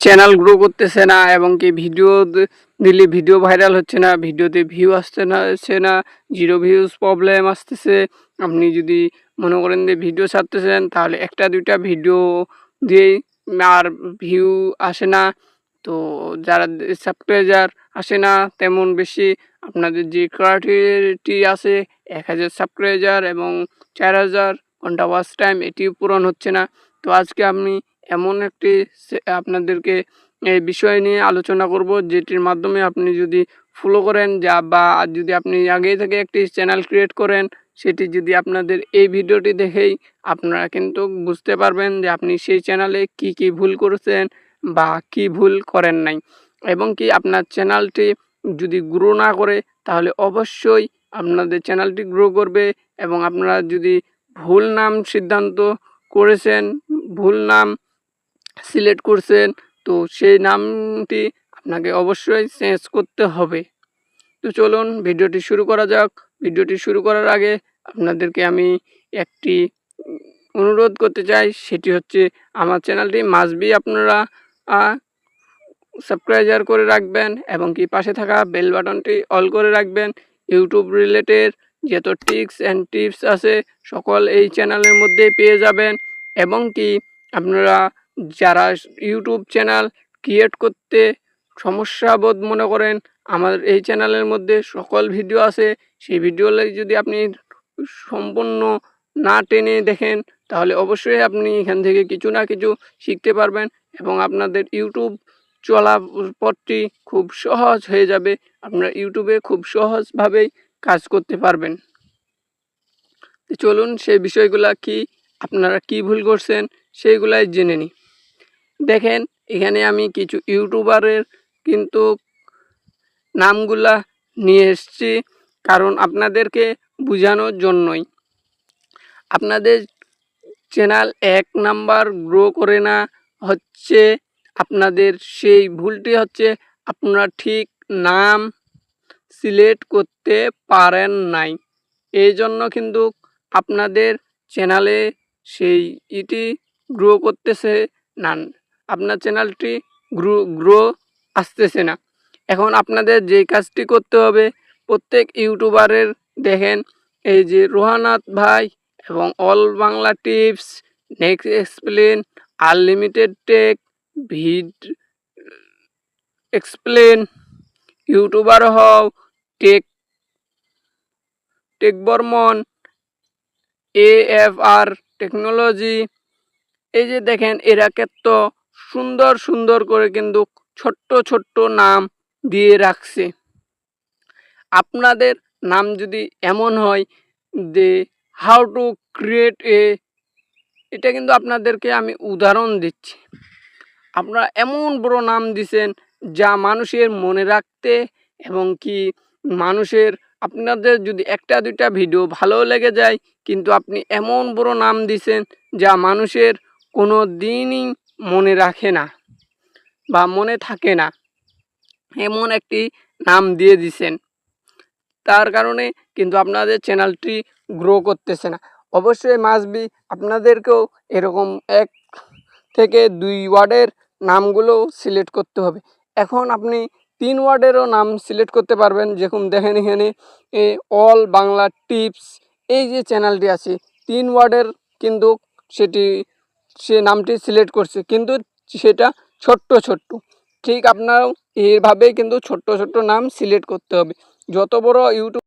Channel grow করতেছে না এবং কি ভিডিও দিলে ভিডিও ভাইরাল হচ্ছে না, ভিডিওতে ভিউ আসছে না, জিরো ভিউজ প্রবলেম আসতেছে। আপনি যদি মনে করেন যে ভিডিও ছাড়তেছেন তাহলে একটা দুইটা ভিডিও দিয়েই আর ভিউ আসে না। তো যারা সাবস্ক্রাইবার আসে না তেমন বেশি। আপনাদের যে ক্রাইটেরিয়া আছে 1000 সাবস্ক্রাইবার এবং 4000 ঘন্টা ওয়াচ টাইম এটিও পূরণ হচ্ছে না। তো আজকে আমি এমন একটি আপনাদেরকে এই বিষয় নিয়ে আলোচনা করব, যেটির মাধ্যমে আপনি যদি ফলো করেন বা যদি আপনি আগে থেকে একটি চ্যানেল ক্রিয়েট করেন, সেটি যদি আপনাদের এই ভিডিওটি দেখেই আপনারা কিন্তু বুঝতে পারবেন যে আপনি সেই চ্যানেলে কি ভুল করেছেন বা কি ভুল করেন নাই, এবং কি আপনার চ্যানেলটি যদি গ্রো না করে তাহলে অবশ্যই আপনাদের চ্যানেলটি গ্রো করবে। এবং আপনারা যদি ভুল নাম সিদ্ধান্ত করেছেন, ভুল নাম সিলেক্ট করছেন, তো সেই নামটি আপনাকে অবশ্যই চেঞ্জ করতে হবে। তো চলুন ভিডিওটি শুরু করা যাক। ভিডিওটি শুরু করার আগে আপনাদেরকে আমি একটি অনুরোধ করতে চাই, সেটি হচ্ছে আমার চ্যানেলটি মাস্ট বি আপনারা সাবস্ক্রাইব করে রাখবেন এবং কি পাশে থাকা বেল বাটনটি অল করে রাখবেন। ইউটিউব রিলেটেড যত ট্রিক্স অ্যান্ড টিপস আছে সকল এই চ্যানেলের মধ্যেই পেয়ে যাবেন। এবং কি আপনারা যারা ইউটিউব চ্যানেল ক্রিয়েট করতে সমস্যাবোধ মনে করেন, আমার এই চ্যানেলের মধ্যে সকল ভিডিও আছে। সেই ভিডিওগুলো যদি আপনি সম্পূর্ণ না টেনে দেখেন তাহলে অবশ্যই আপনি এখান থেকে কিছু না কিছু শিখতে পারবেন এবং আপনাদের ইউটিউব চলা পথটি খুব সহজ হয়ে যাবে। আপনারা ইউটিউবে খুব সহজভাবেই কাজ করতে পারবেন। চলুন সেই বিষয়গুলা কি, আপনারা কি ভুল করছেন সেইগুলাই জেনে নিই। দেখেন এখানে আমি কিছু ইউটিউবারের কিন্তু নামগুলা নিয়ে এসেছি, কারণ আপনাদেরকে বোঝানোর জন্যই। আপনাদের চ্যানেল 1 নাম্বার গ্রো করে না হচ্ছে আপনাদের সেই ভুলটি হচ্ছে আপনারা ঠিক নাম সিলেক্ট করতে পারেন নাই। এই জন্য কিন্তু আপনাদের চ্যানেলে সেই গ্রো করতেছে না, আপনার চ্যানেলটি গ্রো আসতেছে না। এখন আপনাদের যেই কাজটি করতে হবে, প্রত্যেক ইউটিউবারের দেখেন এই যে রোহানাথ ভাই এবং all Bangla tips, next explain, unlimited tech, vid explain, YouTuber হও, টেক বর্মন, AFR টেকনোলজি, এই যে দেখেন এরা কত সুন্দর সুন্দর করে কিন্তু ছোট্ট ছোট্ট নাম দিয়ে রাখছে। আপনাদের নাম যদি এমন হয় যে হাউ টু ক্রিয়েট এটা কিন্তু আপনাদেরকে আমি উদাহরণ দিচ্ছি। আপনারা এমন বড় নাম দিছেন যা মানুষের মনে রাখতে এবং কি মানুষের, আপনাদের যদি একটা দুইটা ভিডিও ভালো লেগে যায়, কিন্তু আপনি এমন বড় নাম দিছেন যা মানুষের কোনো দিনই মনে রাখে না বা মনে থাকে না, এমন একটি নাম দিয়ে দিছেন। তার কারণে কিন্তু আপনাদের চ্যানেলটি গ্রো করতেছে না। অবশ্যই মাস্ট বি আপনাদেরকেও এরকম 1 থেকে 2 ওয়ার্ডের নামগুলো সিলেক্ট করতে হবে। এখন আপনি 3 ওয়ার্ডেরও নাম সিলেক্ট করতে পারবেন। যেরকম দেখেন এখানে অল বাংলা টিপস, এই যে চ্যানেলটি আছে 3 ওয়ার্ডের কিন্তু সে নামটি সিলেক্ট করছে, কিন্তু সেটা ছোট্ট ছোট্ট। ঠিক আপনারাও এইভাবেই কিন্তু ছোট্ট ছোট্ট নাম সিলেক্ট করতে হবে। যত বড় ইউটিউব